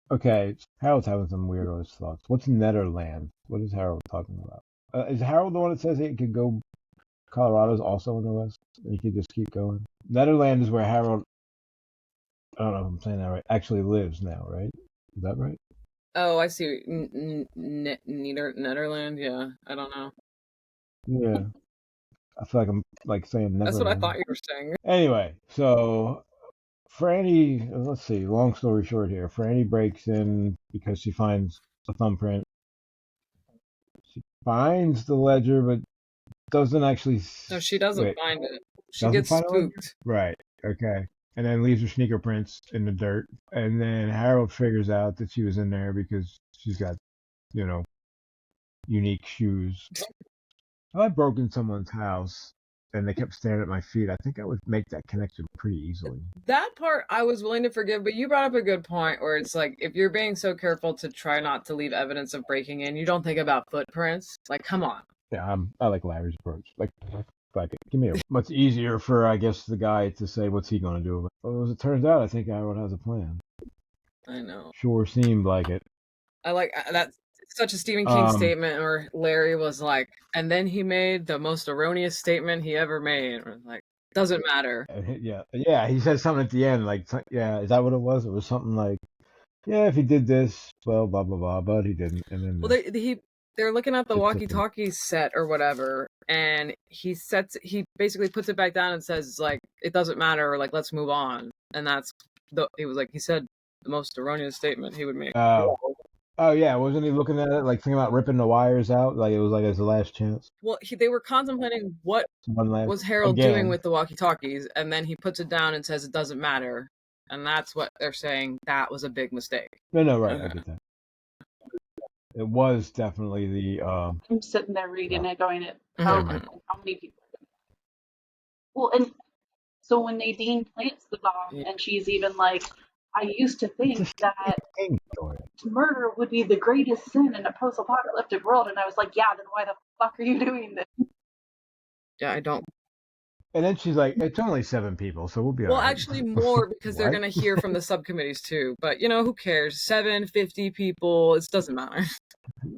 Okay, Harold's having some weird thoughts. What's Netherlands? What is Harold talking about? Is Harold the one that says he could go? Colorado's also in the west, and you could just keep going. Netherlands is where Harold, I don't know if I'm saying that right, actually lives now, right? Is that right? Oh, I see. Netherland. Yeah, I don't know. Yeah. I feel like I'm like saying That's what I Neverland. thought you were saying. Anyway, so Franny, let's see, long story short here. Franny breaks in because she finds a thumbprint. She finds the ledger, but doesn't actually. No, she doesn't Wait, find it. She doesn't gets find a ledger? spooked. Right, okay. And then leaves her sneaker prints in the dirt. And then Harold figures out that she was in there because she's got, you know, unique shoes. If I broke in someone's house and they kept staring at my feet, I think I would make that connection pretty easily. That part I was willing to forgive, but you brought up a good point where it's like if you're being so careful to try not to leave evidence of breaking in, you don't think about footprints. Like, come on. Yeah, I like Larry's approach. Like, give me a much easier for I guess the guy to say what's he going to do. Well, as it turns out, I think Harold has a plan. I know. Sure seemed like it. I like that's such a Stephen King Um, statement where Larry was like, and then he made the most erroneous statement he ever made. Like, doesn't matter. yeah, he said something at the end, like, yeah, is that what it was? It was something like, yeah, if he did this, well, blah blah blah, but he didn't, and then Well, this they're looking at the just took him. walkie-talkie set or whatever, and he basically puts it back down and says like it doesn't matter, or like let's move on. And that's he said the most erroneous statement he would make. Oh, oh yeah, wasn't he looking at it like thinking about ripping the wires out? Like it was like his last chance, Well, they were contemplating what one last was Harold doing again. with the walkie-talkies, and then he puts it down and says it doesn't matter, and that's what they're saying. That was a big mistake. No, no, right, I Okay. get that. It was definitely the I'm sitting there reading it, going, never "Oh, mind. how many people?" Well, and so when Nadine plants the bomb, Yeah. and she's even like, "I used to It's a think Stephen that King story. murder would be the greatest sin in a post-apocalyptic world," and I was like, "Yeah, then why the fuck are you doing this?" Yeah, I don't. And then she's like, "It's only 7 people, so we'll be all Well, right." actually, more because they're What? going to hear from the subcommittees too. But who cares? 750 people. It doesn't matter.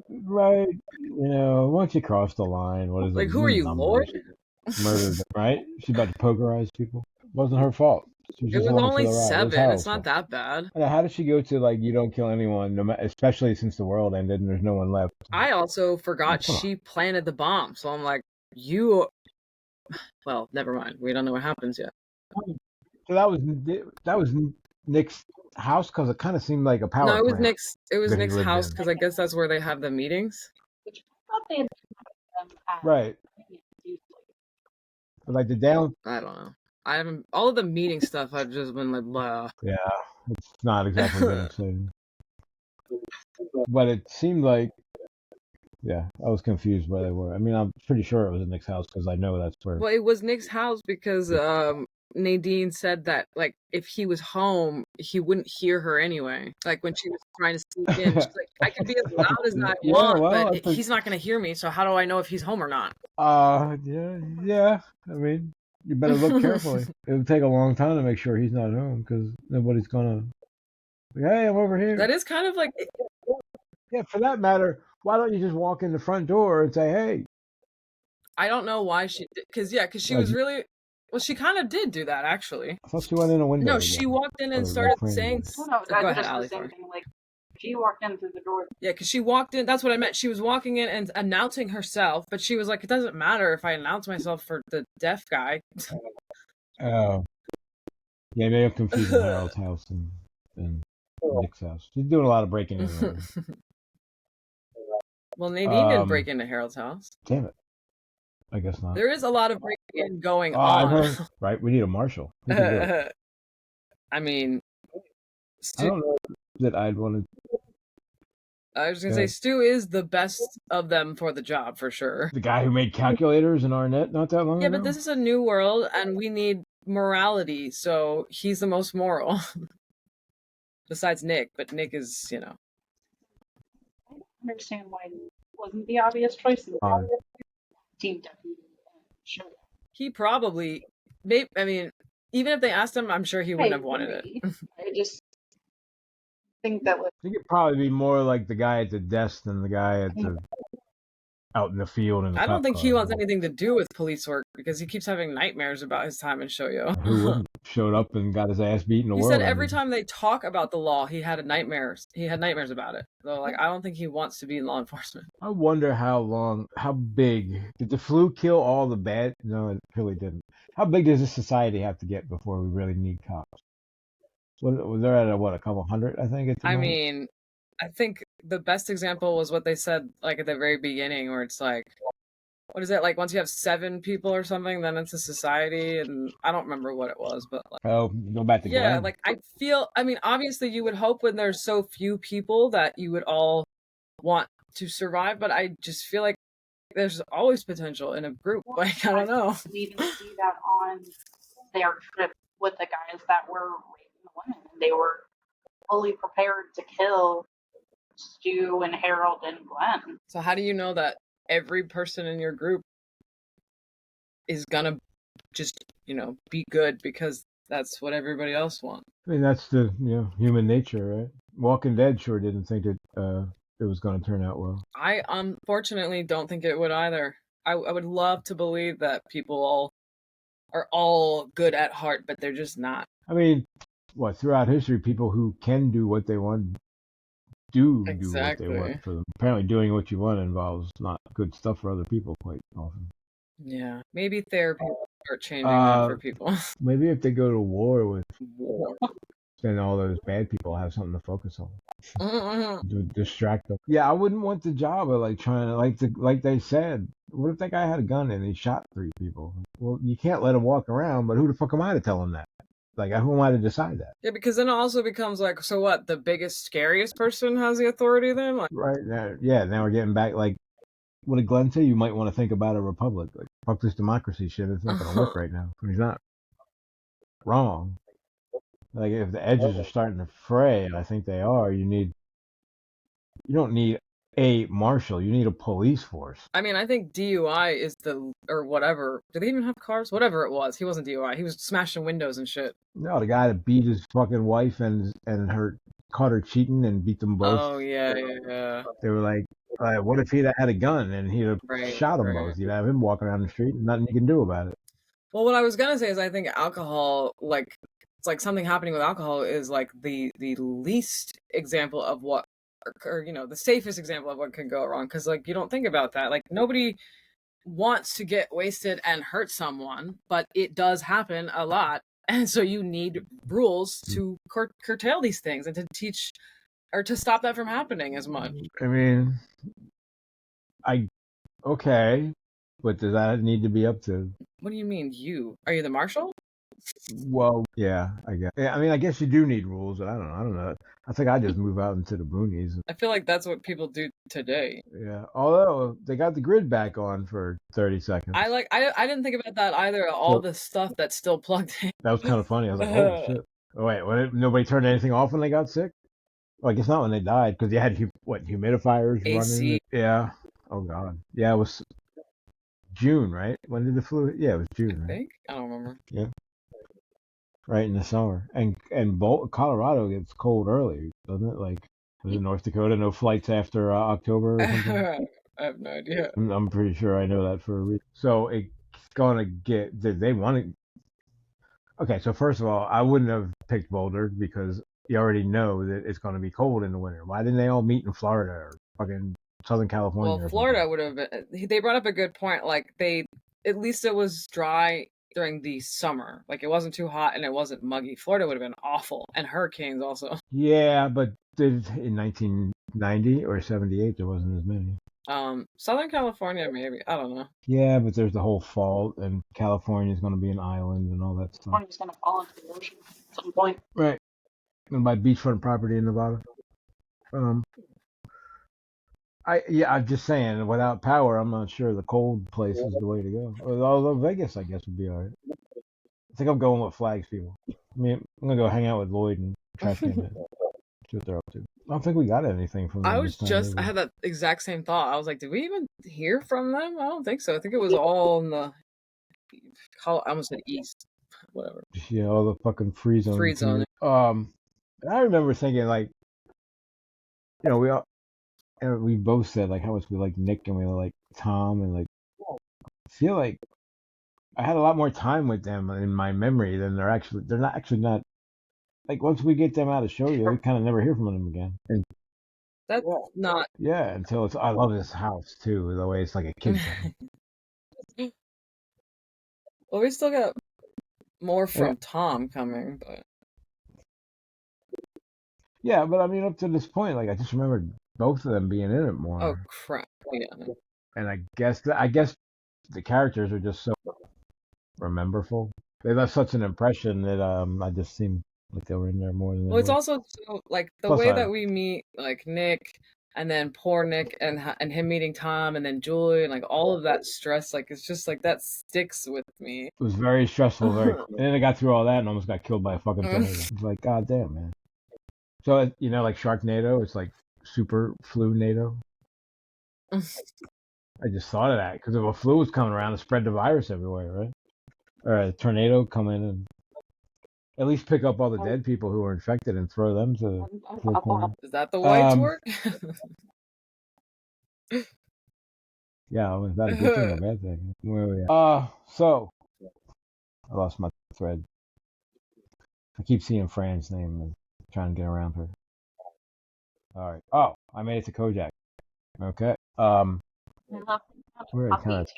Right? Once you cross the line, what is it? Like, who are you, Lord? Numbers. Murdered them, right? She's about to pokerize people. It wasn't her fault. She was It just was along for only the ride. It was 7. It's Harold's not fault. that bad. And how did she go to like you don't kill anyone, especially since the world ended and there's no one left? I also Oh, forgot come on. she planted the bomb. So I'm like, you. Well, never mind. We don't know what happens yet. So that was Nick's house because it kind of seemed like a No, power it was plant Nick's. It was that he Nick's lived house in. because I guess that's where they have the meetings. Which I thought they had them Right. But like the down. I don't know. I haven't all of the meeting stuff. I've just been like, blah. Yeah, it's not exactly been exciting. But it seemed like, yeah, I was confused where they were. I mean, I'm pretty sure it was in Nick's house because I know that's where. Well, it was Nick's house because Nadine said that like if he was home, he wouldn't hear her anyway. Like when she was trying to sneak in, she's like, "I can be as loud as I Yeah, want, well, but I think. he's not going to hear me. So how do I know if he's home or not?" Yeah, yeah. I mean, you better look carefully. It would take a long time to make sure he's not home because nobody's gonna. Hey, I'm over here. That is kind of like Yeah, for that matter, why don't you just walk in the front door and say, "Hey"? I don't know why she did because she Like, was really well. She kind of did do that actually. I thought she went in a window No, again, she walked in or and like started Franny saying. did. Well, no, Go ahead, just the Ali. same Sorry. thing. Like she walked in through the door. Yeah, because she walked in. That's what I meant. She was walking in and announcing herself, but she was like, "It doesn't matter if I announce myself for the deaf guy." Oh, yeah, maybe I'm confusing Harold's house and Nick's house. She's doing a lot of breaking in lately. Well, Nadine didn't break into Harold's house. Damn it. I guess not. There is a lot of breaking in going I've on. heard. Right, we need a marshal. Who can do it? I mean, I don't know that I'd want to. I was gonna say Stu is the best of them for the job for sure. The guy who made calculators in Arnett not that long Yeah, ago. but this is a new world, and we need morality, so he's the most moral. Besides Nick, but Nick is, I don't understand why it wasn't the obvious choice. Team deputy. Sure. He probably, maybe. I mean, even if they asked him, I'm sure he wouldn't have wanted it. I just think that I think it'd probably be more like the guy at the desk than the guy at the out in the field in the I don't cop think he car. wants anything to do with police work because he keeps having nightmares about his time in Shoyo. Who wouldn't? Showed up and got his ass beat in the He world. said every time they talk about the law, he had nightmares about it. So, like, I don't think he wants to be in law enforcement. I wonder how big did the flu kill all the bad? No, it really didn't. How big does this society have to get before we really need cops? They're at a couple hundred, I think. At the I moment. mean, I think the best example was what they said, like, at the very beginning, where it's like, what is it, like, once you have 7 people or something, then it's a society, and I don't remember what it was, but like, go back to yeah, Glenn. like, I mean, obviously you would hope when there's so few people that you would all want to survive, but I just feel like there's always potential in a group. Like, I don't know. We didn't see that on their trip with the guys that were raping the women, and they were fully prepared to kill Stu and Harold and Glenn. So how do you know that every person in your group is gonna just, be good because that's what everybody else wants? I mean, that's the human nature, right? Walking Dead sure didn't think it was going to turn out well. I unfortunately don't think it would either. I would love to believe that people are all good at heart, but they're just not. I mean, throughout history, people who can do what they want do what they want for them. Apparently, doing what you want involves not good stuff for other people quite often. Yeah, maybe therapy will start changing that for people. Maybe if they go to war, then all those bad people have something to focus on. To distract them. Yeah, I wouldn't want the job of trying to like they said. What if that guy had a gun and he shot 3 people? Well, you can't let him walk around, but who the fuck am I to tell him that? Like, who am I to decide that? Yeah, because then it also becomes like, so what? The biggest, scariest person has the authority then? Like, right now, yeah. Now we're getting back. Like, what did Glenn say? You might want to think about a republic. Like, fuck this democracy shit. It's not going to work right now. He's not wrong. Like, if the edges are starting to fray, and I think they are, you don't need a marshal. You need a police force. I mean, I think DUI is or whatever. Do they even have cars? Whatever it was. He wasn't DUI. He was smashing windows and shit. No, the guy that beat his fucking wife and caught her cheating and beat them both. Oh, yeah. They were like, what if he'd had a gun and he'd have shot them both? You'd have him walking around the street and nothing you can do about it. Well, what I was going to say is I think alcohol, like, it's like something happening with alcohol is like the least example of what, or the safest example of what could go wrong. Because, like, you don't think about that. Like, nobody wants to get wasted and hurt someone, but it does happen a lot. And so you need rules to curtail these things and to teach or to stop that from happening as much. I mean, okay, but does that need to be up to? What do you mean, you? Are you the marshal? Well, yeah, I guess. Yeah, I mean, I guess you do need rules, but I don't know. I think I just move out into the boonies. I feel like that's what people do today. Yeah, although they got the grid back on for 30 seconds. I didn't think about that either. All the stuff that's still plugged in. That was kind of funny. I was like, holy shit. Oh, wait, nobody turned anything off when they got sick? Well, I guess not when they died, because you had humidifiers running. Yeah. Oh god. Yeah, it was June, right? When did the flu? Yeah, it was June. I think. I don't remember. Yeah. Right in the summer, and Colorado gets cold early, doesn't it? Like, was it North Dakota? No flights after October or something? I have no idea. I'm pretty sure I know that for a reason. So it's gonna get. Did they want to? Okay, so first of all, I wouldn't have picked Boulder because you already know that it's going to be cold in the winter. Why didn't they all meet in Florida or fucking Southern California? Well, Florida would have been. They brought up a good point. Like, at least it was dry during the summer. Like, it wasn't too hot and it wasn't muggy. Florida would have been awful, and hurricanes also. Yeah, but in 1990 or 78 there wasn't as many. Southern California, maybe. I don't know. Yeah, but there's the whole fault, and California is going to be an island and all that stuff. California's going to fall into the ocean at some point. Right. Going to buy beachfront property in Nevada. I'm just saying, without power, I'm not sure the cold place is the way to go. Although Vegas, I guess, would be all right. I think I'm going with Flags people. I mean, I'm going to go hang out with Lloyd and Trash Can Man. See what they're up to. I don't think we got anything from them. I had that exact same thought. I was like, did we even hear from them? I don't think so. I think it was all in the, I almost said east. Whatever. Yeah, all the fucking free zone. Free zone. I remember thinking, like, you know, we both said like how much we like Nick and we like Tom, and like I feel like I had a lot more time with them in my memory than they're not like once we get them out of show, we kind of never hear from them again. And That's not. yeah, until it's I love this house too, the way it's like a kid's house. Well, we still got more from Yeah. Tom coming, but Yeah, but I mean up to this point, like I just remember both of them being in it more. oh crap! Yeah. And I guess the characters are just so rememberful. They left such an impression that I just seemed like they were in there more than they Well, it's were. also so, like the Plus way that we meet like Nick, and then poor Nick, and him meeting Tom, and then Julie, and like all of that stress, like it's just like that sticks with me. It was very stressful, and then I got through all that and almost got killed by a fucking tornado. It's like, god damn, man. So you know, like Sharknado, it's like super flu NATO. I just thought of that because if a flu was coming around, it spread the virus everywhere, right? Or a tornado come in and at least pick up all the dead people who were infected and throw them to the corner. Is that the whites work? Yeah, was that a good thing or a bad thing? Where are we at? So I lost my thread. I keep seeing Fran's name and trying to get around her. All right. Oh, I made it to Kojak. Okay. Where I kind of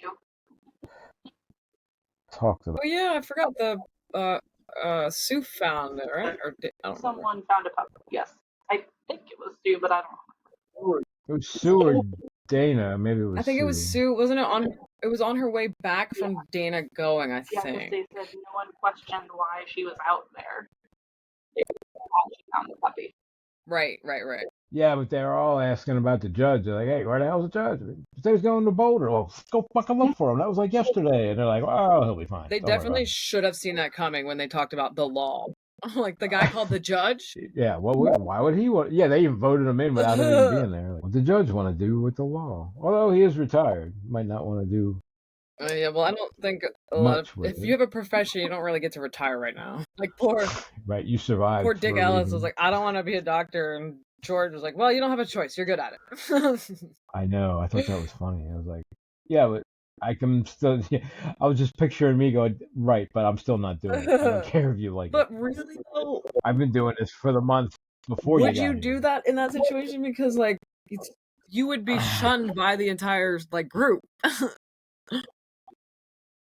talked about. Oh yeah, I forgot the Sue found it, right? Or I don't Someone found a puppy. Yes, I think it was Sue, but I don't know. It was Sue or Dana. Maybe it was. I think Sue. it was Sue. Wasn't it on? It was on her way back from Dana going. I Yeah, think. they said no one questioned why she was out there. They thought she found the puppy. Right. Yeah, but they were all asking about the judge. They're like, "Hey, where the hell's the judge? He was going to Boulder. Well, go fucking look for him. That was like yesterday." And they're like, "Oh, he'll be fine." They definitely should have seen that coming when they talked about the law. Like the guy called the judge. Yeah. Why would he want? Yeah, they even voted him in without him even being there. Like, what the judge want to do with the law? Although he is retired, might not want to do. Yeah, well, I don't think a lot of. If you have a profession, you don't really get to retire right now. Like poor. Right, you survived. Poor Dick Ellis was like, "I don't want to be a doctor," and George was like, "Well, you don't have a choice. You're good at it." I know. I thought that was funny. I was like, "Yeah, but I can still." Yeah. I was just picturing me going, "Right, but I'm still not doing it. I don't care if you like but it." But really, though, I've been doing this for the month before. Would you do that in that situation? Because like, you would be shunned by the entire like group.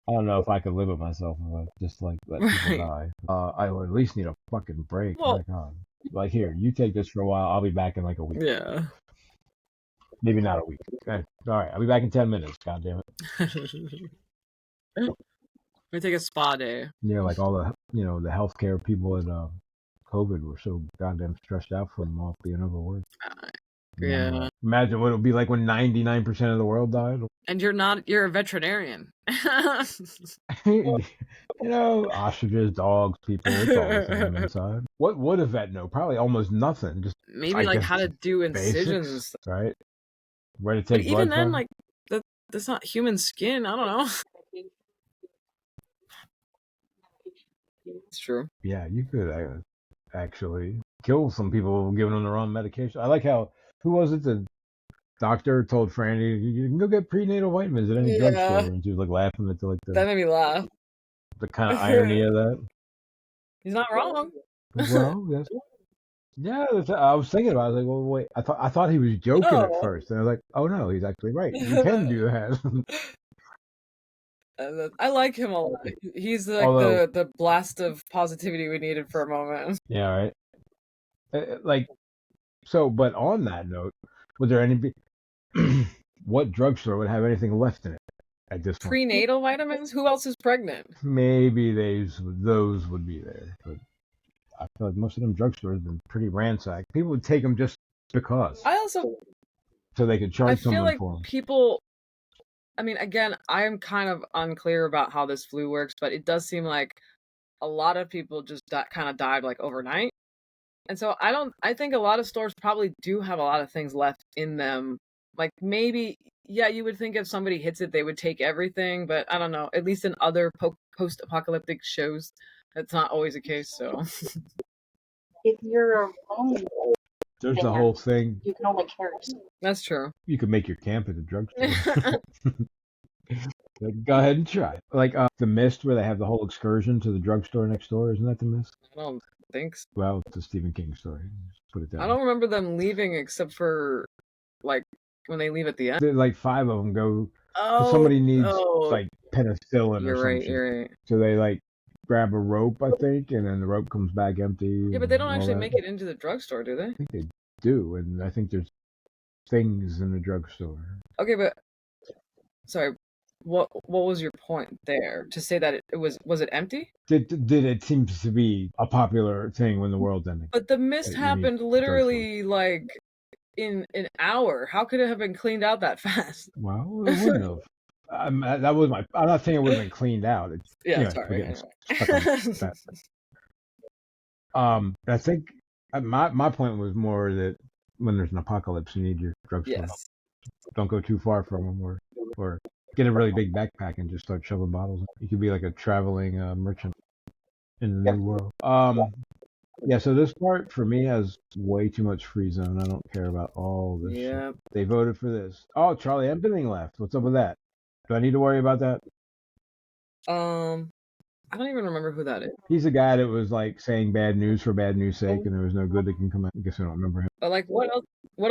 I don't know if I could live with myself if I just like let people die. I would at least need a fucking break. Well, my God. Like here, you take this for a while. I'll be back in like a week. Yeah. Maybe not a week. Okay. All right, I'll be back in 10 minutes. God damn it. Let me take a spa day. Yeah, like all the the healthcare people at COVID were so goddamn stressed out from off being overworked. Yeah. Imagine what it would be like when 99% of the world died. And you're a veterinarian. Ostriches, dogs, people, it's all the same inside. What would a vet know? Probably almost nothing. Just maybe like how to do incisions and stuff. Right? Where to take but even then, from? like that's not human skin. I don't know. It's true. Yeah, you could actually kill some people giving them the wrong medication. I like how who was it? The doctor told Franny, "You can go get prenatal vitamins at any drugstore," and she was like laughing at that made me laugh. The kind of irony of that. He's not wrong. Well, yes. Yeah, I was thinking about it. I was like, well, wait. I thought he was joking at first, and I was like, oh no, he's actually right. You can do that. I like him a lot. He's like the blast of positivity we needed for a moment. Yeah, right. But on that note, was there any? What drugstore would have anything left in it at this point? Prenatal vitamins? Who else is pregnant? Maybe those would be there, but I feel like most of them drugstores have been pretty ransacked. People would take them just because. So they could charge someone like for them. People. I mean, again, I am kind of unclear about how this flu works, but it does seem like a lot of people just kind of died like overnight. And so I think a lot of stores probably do have a lot of things left in them. Like maybe, yeah, you would think if somebody hits it, they would take everything, but I don't know. At least in other post-apocalyptic shows, that's not always the case, so. If you're alone, There's the thing whole is, thing. you can only carry so much. That's true. You could make your camp at the drugstore. Go ahead and try. Like the Mist, where they have the whole excursion to the drugstore next door. Isn't that the Mist? I don't think so. Well, it's a Stephen King story. Just put it down. I don't remember them leaving except for like when they leave at the end. Like 5 of them go. Oh, Somebody needs oh, like penicillin you're or some right. shit. You're right. So they like grab a rope, I think, and then the rope comes back empty. Yeah, but they don't and all actually that. make it into the drugstore, do they? I think they do, and I think there's things in the drugstore. Okay, but sorry. What was your point there? To say that it was it empty? Did it seems to be a popular thing when the world's ending? But the mist You need happened literally like in an hour. How could it have been cleaned out that fast? Well, it wouldn't have. That was my. I'm not saying it would have been cleaned out. Yeah, anyway, sorry. we're getting stuck on that. I think my point was more that when there's an apocalypse, you need your drugstore. Yes. Don't go too far from them, or get a really big backpack and just start shoving bottles. You could be like a traveling merchant in the new world. Yeah, so this part for me has way too much free zone. I don't care about all this shit. They voted for this. Oh, Charlie Empening left. What's up with that? Do I need to worry about that? I don't even remember who that is. He's a guy that was like saying bad news for bad news sake, and there was no good that can come out. I guess I don't remember him. But like, what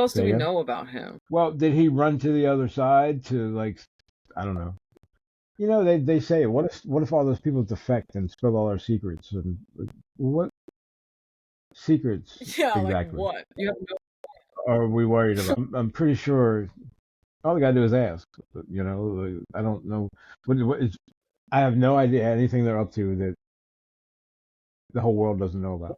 else do we know about him? Well, did he run to the other side to like, I don't know. You know, they say, what if all those people defect and spill all our secrets? And what secrets? Yeah, exactly. like what? You have no. Are we worried about? I'm pretty sure all we gotta do is ask. You know, I don't know what is. I have no idea anything they're up to that the whole world doesn't know about.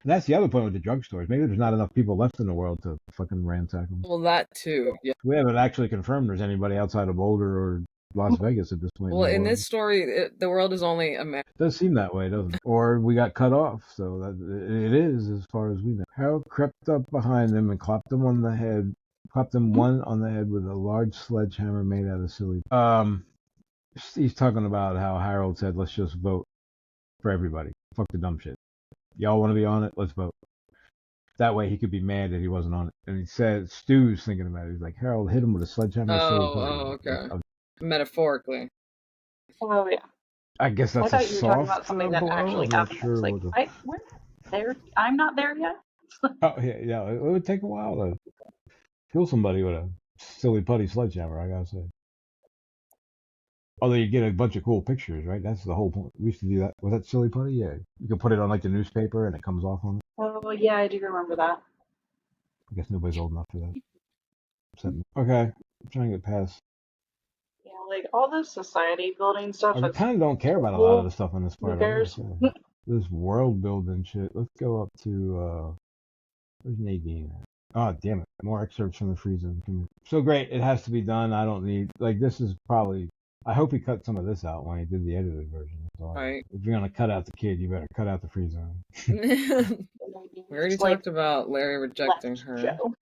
And that's the other point with the drugstores. Maybe there's not enough people left in the world to fucking ransack them. Well, that too. Yeah. We haven't actually confirmed there's anybody outside of Boulder or Las Vegas at this point. Well, in this story, the world is only America. It does seem that way, doesn't it? Or we got cut off, so that it is as far as we know. Harold crept up behind them and clapped them on the head. Clapped them one on the head with a large sledgehammer made out of silly. He's talking about how Harold said, "Let's just vote for everybody. Fuck the dumb shit. Y'all want to be on it? Let's vote." That way he could be mad that he wasn't on it. And he said, Stu's thinking about it. He's like, Harold hit him with a sledgehammer. Oh, okay. Metaphorically. Oh yeah. I guess that's I thought a you were talking soft about something that blow. actually I'm not happened. sure. Like, we're not there. I'm not there yet. Oh yeah. It would take a while to kill somebody with a silly putty sledgehammer, I gotta say. Although you get a bunch of cool pictures, right? That's the whole point. We used to do that. Was that silly putty? Yeah. You can put it on like the newspaper and it comes off on it. Oh yeah, I do remember that. I guess nobody's old enough for that. Okay. I'm trying to get past. Yeah, like all this society building stuff. I kind of don't care about a lot of the stuff on this part. Who cares? This world building shit. Let's go up to where's Nadine at? Oh damn it! More excerpts from the free zone. So great, it has to be done. I don't need this is probably. I hope he cut some of this out when he did the edited version. Right. If you're gonna cut out the kid, you better cut out the free zone. We already talked about Larry rejecting her. Joe.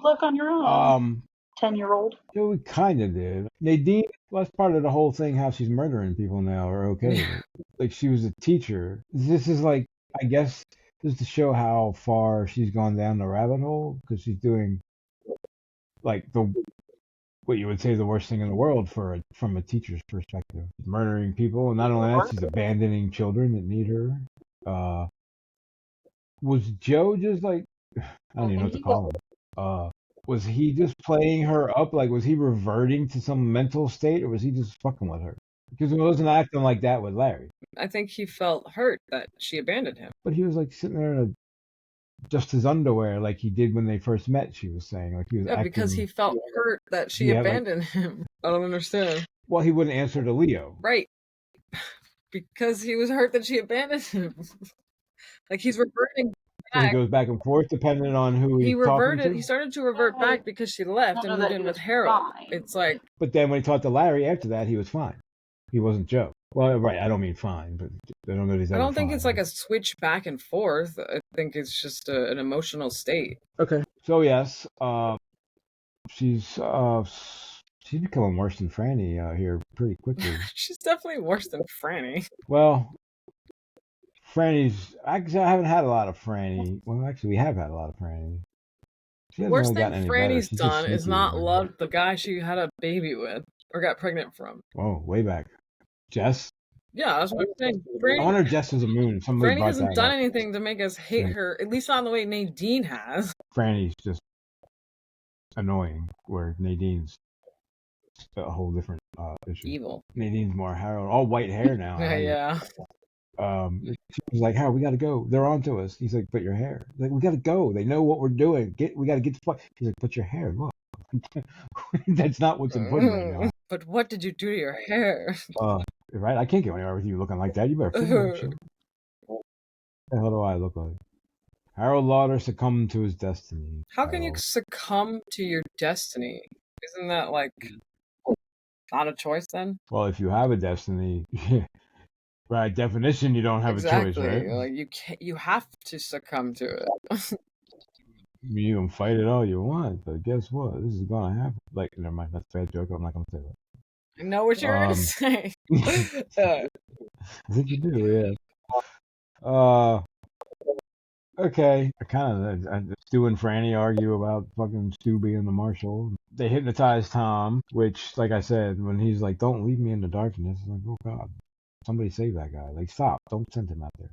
Look on your own. 10-year-old. Yeah, we kind of did. Nadine, well, that's part of the whole thing. How she's murdering people now are okay with it. Like she was a teacher. This is like, I guess, just to show how far she's gone down the rabbit hole because she's doing like what you would say the worst thing in the world from a teacher's perspective. Murdering people, and not only that, she's abandoning children that need her. Was Joe just like, I don't even know what to call him. Was he just playing her up? Like, was he reverting to some mental state, or was he just fucking with her? Because he wasn't acting like that with Larry. I think he felt hurt that she abandoned him. But he was like sitting there in just his underwear, like he did when they first met. She was saying, like he was acting, because he felt hurt that she abandoned him. I don't understand. Well, he wouldn't answer to Leo, right? Because he was hurt that she abandoned him. Like he's reverting. So he goes back and forth depending on who he's talking to. He started to revert back because she left and moved in with Harold. It's like. But then when he talked to Larry after that, he was fine. He wasn't Joe. Well, right. I don't mean fine, but I don't know. I don't think it's like a switch back and forth. I think it's just an emotional state. Okay. So yes, she's becoming worse than Franny here pretty quickly. She's definitely worse than Franny. Well. Franny's. Actually, I haven't had a lot of Franny. Well, actually, we have had a lot of Franny. She hasn't Worst really thing gotten any better. Franny's She's just done is sneaky. not love the guy she had a baby with or got pregnant from. Oh, way back. Jess? Yeah, that's what I'm saying. I wonder if Jess is a moon. Somebody Franny brought hasn't that done up. anything to make us hate her, at least not the way Nadine has. Franny's just annoying, where Nadine's a whole different issue. Evil. Nadine's more Harold. All white hair now. Yeah. She was like, Harold, we got to go. They're on to us. He's like, but your hair. Like, we got to go. They know what we're doing. We got to get the fuck. He's like, but your hair. Look. That's not what's important right now. But what did you do to your hair? Right? I can't go anywhere with you looking like that. You better fix that shit. What the hell do I look like? Harold Lauder succumbed to his destiny. How can you succumb to your destiny? Isn't that like not a choice then? Well, if you have a destiny, by definition, you don't have a choice, right? Like you have to succumb to it. You can fight it all you want, but guess what? This is gonna happen. Like, never mind, that's a bad joke. I'm not gonna say that. I know what you're gonna say. I think you do, yeah. Okay. Stu and Franny argue about fucking Stu being the marshal. They hypnotize Tom, which, like I said, when he's like, "Don't leave me in the darkness," I'm like, "Oh God, somebody save that guy! Like, stop! Don't send him out there."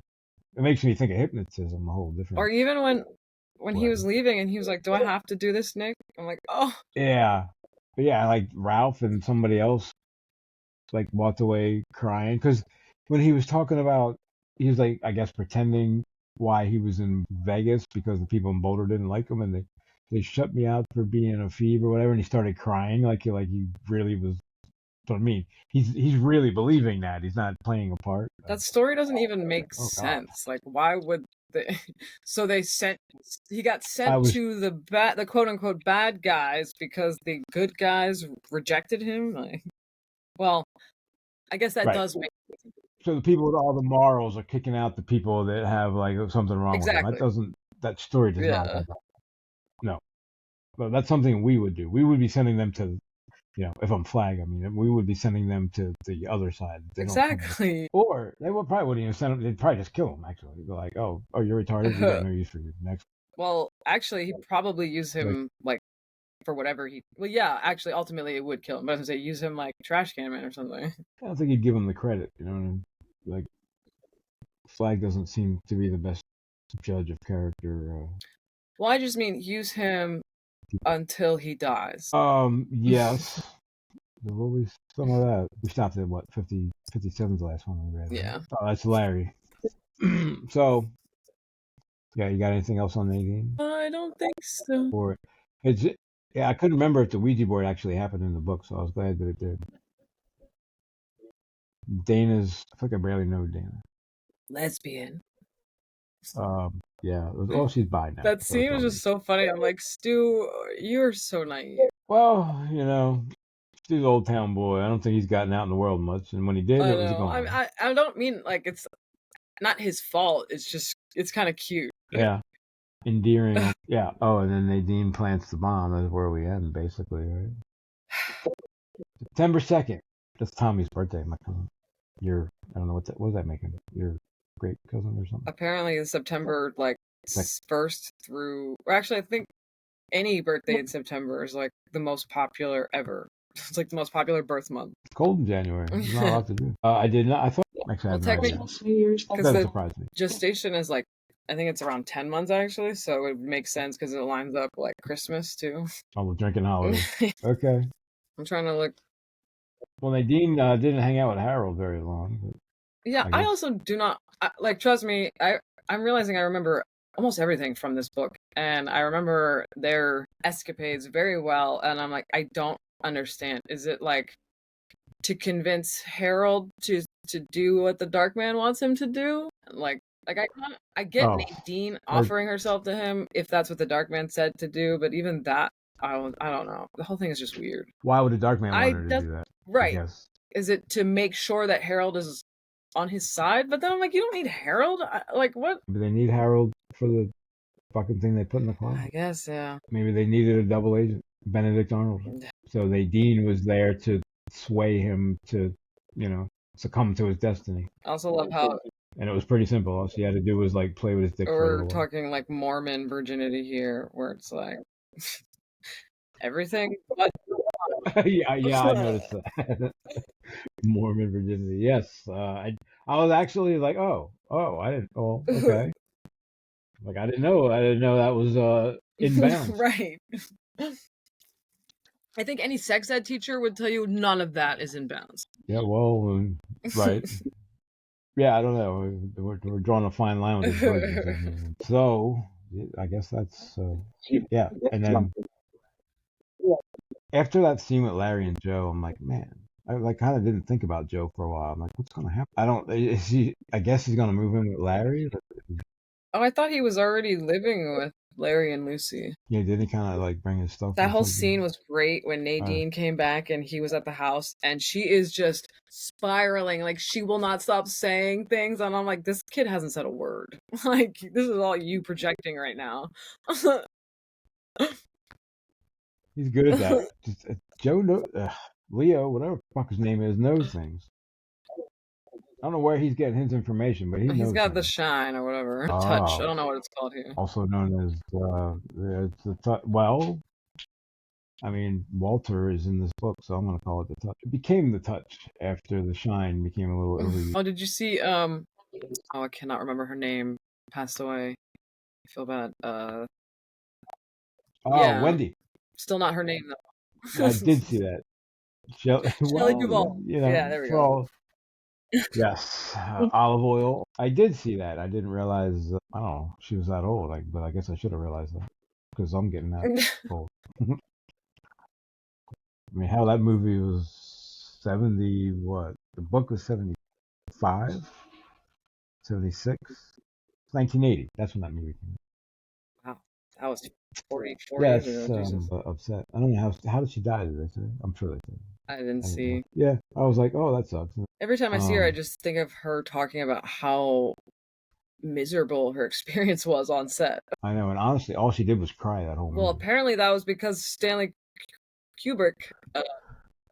It makes me think of hypnotism a whole different. Or even when he was leaving and he was like, "Do I have to do this, Nick?" I'm like, "Oh." Yeah, but yeah, like Ralph and somebody else like walked away crying because when he was talking about, he was like, I guess, pretending why he was in Vegas because the people in Boulder didn't like him and they shut me out for being a thief or whatever, and he started crying like he really was. What I mean, he's really believing that he's not playing a part. That story doesn't even make sense. Like, why would they? So he got sent to the quote unquote bad guys because the good guys rejected him. Like, well, I guess that does make sense. So the people with all the morals are kicking out the people that have like something wrong with them. That story does not work. No, but that's something we would do. We would be sending them to, if I'm Flag, I mean, we would be sending them to the other side. Exactly. Or they probably wouldn't even send them. They'd probably just kill them. Actually, they'd be like, "Oh, you're retarded. We got no use for you." Next. Well, actually, he'd probably use him like for whatever he. Well, yeah, actually, ultimately, it would kill him. But I was gonna say, use him like trash can man or something. I don't think he'd give him the credit. You know what I mean? Like, Flag doesn't seem to be the best judge of character. Well, I just mean use him until he dies. Yes. There's always some of that. We stopped at what, 57's the last one we read. Yeah. Right? Oh, that's Larry. So, yeah, you got anything else on Nadine? I don't think so. Or I couldn't remember if the Ouija board actually happened in the book, so I was glad that it did. Dana's, I think I barely know Dana. Lesbian. Yeah. Oh, she's bi now. That scene was just so funny. I'm like, Stu, you're so naive. Well, Stu's old town boy. I don't think he's gotten out in the world much, and when he did, it was gone. I don't mean like it's not his fault. It's kind of cute. Yeah. Endearing. Yeah. Oh, and then Nadine plants the bomb. That's where we end, basically, right? September 2nd. That's Tommy's birthday, my cousin. I don't know what was that making? Your great cousin or something? Apparently, in September, like 1st through. Or actually, I think any birthday in September is like the most popular ever. It's like the most popular birth month. It's cold in January. There's not a lot to do. I did not. I thought actually. Well, technically, because that surprised me. Gestation is like. I think it's around 10 months actually, so it would make sense because it lines up like Christmas too. Oh, the drinking holiday. Okay. I'm trying to look. Well, Nadine didn't hang out with Harold very long. But yeah, I also do not like. Trust me, I'm realizing I remember almost everything from this book, and I remember their escapades very well. And I'm like, I don't understand. Is it like to convince Harold to do what the Dark Man wants him to do? Like I get Nadine offering herself to him if that's what the Dark Man said to do, but even that, I don't know. The whole thing is just weird. Why would the Dark Man want her to do that? Right. Is it to make sure that Harold is on his side? But then I'm like, you don't need Harold? Like, what? Do they need Harold for the fucking thing they put in the closet? I guess, yeah. Maybe they needed a double agent, Benedict Arnold. So Nadine was there to sway him to, succumb to his destiny. I also love how... And it was pretty simple. All she had to do was like play with his dick. We're talking like Mormon virginity here, where it's like Everything but yeah, I noticed that. Mormon virginity. Yes, I was actually like, oh, I didn't. Oh, okay. Like I didn't know that was in bounds. right. I think any sex ed teacher would tell you none of that is in bounds. Yeah, well, right. Yeah, I don't know. We're drawing a fine line with these virgins. So I guess that's yeah. And then after that scene with Larry and Joe, I'm like, man, I like kind of didn't think about Joe for a while. I'm like, what's gonna happen? I don't. Is he? I guess he's gonna move in with Larry. Oh, I thought he was already living with Larry and Lucy. Yeah, did he kind of like bring his stuff? That or whole something? scene was great when Nadine came back and he was at the house and she is just spiraling. Like, she will not stop saying things. And I'm like, this kid hasn't said a word. Like, this is all you projecting right now. He's good at that. Just, Joe, Leo, whatever the fuck his name is, knows things. I don't know where he's getting his information, but he knows. He's got things. the shine or whatever. Touch. I don't know what it's called here. Also known as it's the well. I mean, Walter is in this book, so I'm gonna call it the touch. It became the touch after the shine became a little overused. Oh, did you see? Oh, I cannot remember her name. Passed away. I feel bad. Yeah. Wendy. Still not her name though. I did see that. Shelley Duvall. You know, yeah, there we go. Yes, olive oil. I did see that. I didn't realize. I don't know. She was that old. But I guess I should have realized that because I'm getting that old. I mean, hell, that movie was 70. What? The book was 75, 76, 1980. That's when that movie came out. Wow, that was 40 yeah, years ago. Upset. I don't know how did she die? Did they say? I'm sure they said. I didn't see. Yeah, I was like, oh, that sucks. Every time I see her, I just think of her talking about how miserable her experience was on set. I know, and honestly, all she did was cry that whole movie. Well, apparently that was because Stanley Kubrick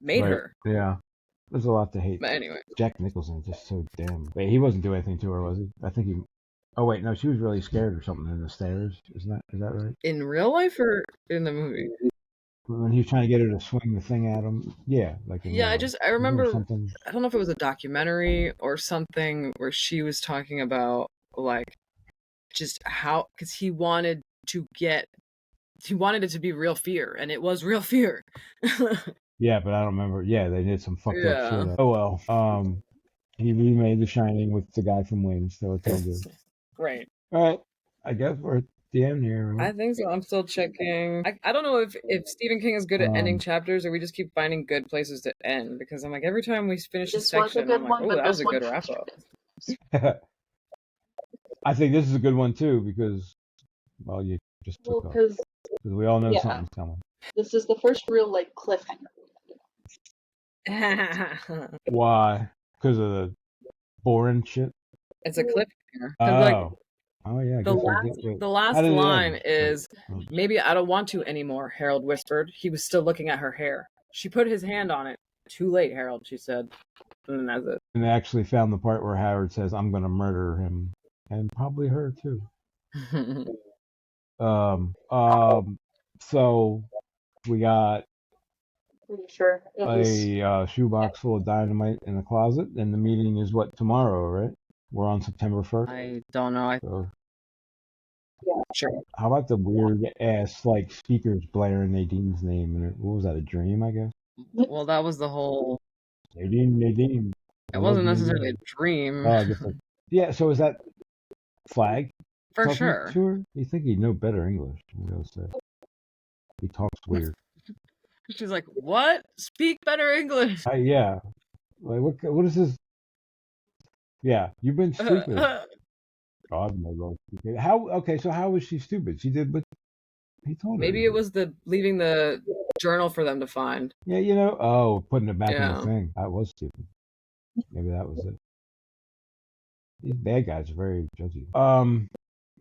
made her. Yeah, there's a lot to hate. But anyway, Jack Nicholson is just so damn. Wait, he wasn't doing anything to her, was he? I think he. Oh wait, no, she was really scared or something in the stairs. Is that right? In real life or in the movie? When he was trying to get her to swing the thing at him. Yeah, like. Yeah, I remember something. I don't know if it was a documentary or something where she was talking about like just how because he wanted it to be real fear, and it was real fear. Yeah, but I don't remember. Yeah, they did some fucked up shit. Oh well. He remade The Shining with the guy from Wings, so it's all good. Right. All right. I guess we're at the end here. Right? I think so. I'm still checking. I don't know if Stephen King is good at ending chapters or we just keep finding good places to end because I'm like every time we finish a section, I'm like, oh, that was a good wrap up. I think this is a good one too because, well, you just took off. Because we all know something's coming. This is the first real like cliffhanger. Why? Because of the boring shit. It's a cliffhanger. Oh yeah. The last line is, maybe I don't want to anymore, Harold whispered. He was still looking at her hair. She put his hand on it. Too late, Harold, she said. And then that's it. And they actually found the part where Howard says, I'm going to murder him. And probably her too. So we got a shoebox full of dynamite in the closet, and the meeting is what, tomorrow, right? We're on September 1st. I don't know. Yeah. Sure. How about the weird ass like speakers blaring Nadine's name? And what was that? A dream, I guess. Well, that was the whole Nadine. It wasn't necessarily a dream. Oh, I guess. Yeah. So is that Flag? For sure. Sure. You think he'd know better English? He talks weird. She's like, "What? Speak better English." Yeah. Like what is this? Yeah, you've been stupid. God, my Lord. How? Okay, so how was she stupid? She did what he told her. Maybe it was leaving the journal for them to find. Yeah, putting it back in the thing. That was stupid. Maybe that was it. These bad guys are very judgy. All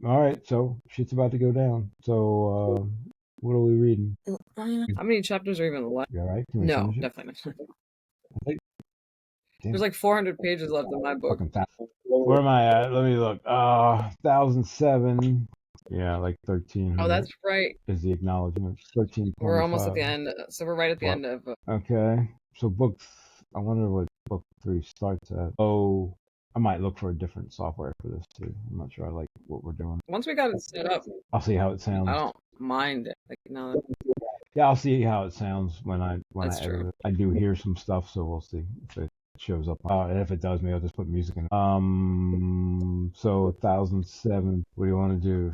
right, so shit's about to go down. So, what are we reading? How many chapters are even left? You all right? No, definitely not. There's like 400 pages left in my book. Where am I at? Let me look. 1007. Yeah, like 1300. Oh, that's right. Is the acknowledgement. 1325. We're almost at the end. So we're right at the end of. Okay. So I wonder what book 3 starts at. Oh, I might look for a different software for this too. I'm not sure I like what we're doing. Once we got it set up, I'll see how it sounds. I don't mind it. Like now that Yeah, I'll see how it sounds when I That's edit true. it. I do hear some stuff, so we'll see if it shows up. And if it does, maybe I'll just put music in. So 1007. What do you want to do?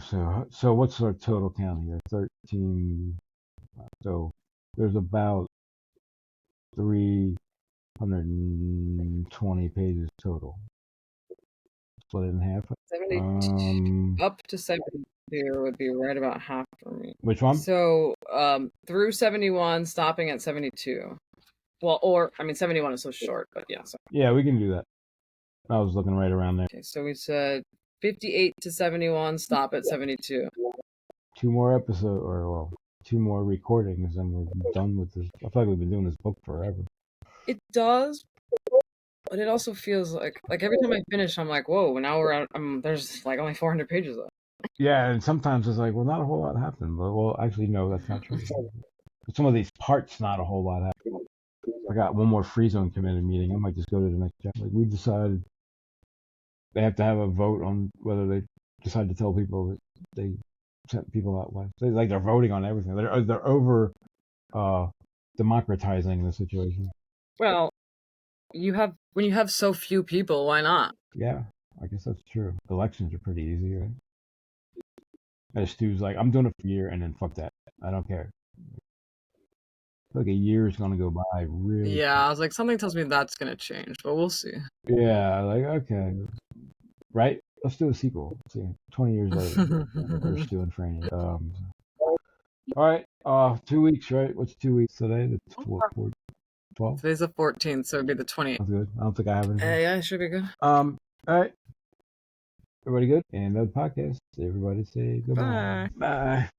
So what's our total count here? 13. So there's about 320 pages total. Split it in half. 72 up to 72 would be right about half for me. Which one? So through 71, stopping at 72. Well, or I mean 71 is so short, but yeah. So. Yeah, we can do that. I was looking right around there. Okay, so we said 58 to 71, stop at 72. 2 more episodes, or well, 2 more recordings, and we're done with this. I feel like we've been doing this book forever. It does, but it also feels like every time I finish, I'm like, whoa! Now we're out. There's like only 400 pages left. Yeah, and sometimes it's like, well, not a whole lot happened. But well, actually, no, that's not true. But some of these parts, not a whole lot happened. I got one more Free Zone committee meeting. I might just go to the next chapter. Like we decided they have to have a vote on whether they decide to tell people that they sent people out west. They're voting on everything. They're over democratizing the situation. Well, when you have so few people, why not? Yeah, I guess that's true. Elections are pretty easy, right? And Stu's like, I'm doing it for a year, and then fuck that. I don't care. Like a year is gonna go by really. Yeah, I was like, something tells me that's gonna change, but we'll see. Yeah, like okay, right? Let's do a sequel. Let's see, 20 years later, we're Stu and Franny. All right. 2 weeks, right? What's 2 weeks today? The 12th. Today's the 14th, so it'd be the 20th. That's good. I don't think I have anything. Yeah, it should be good. All right. Everybody good? And the podcast. Everybody say goodbye. Bye. Bye.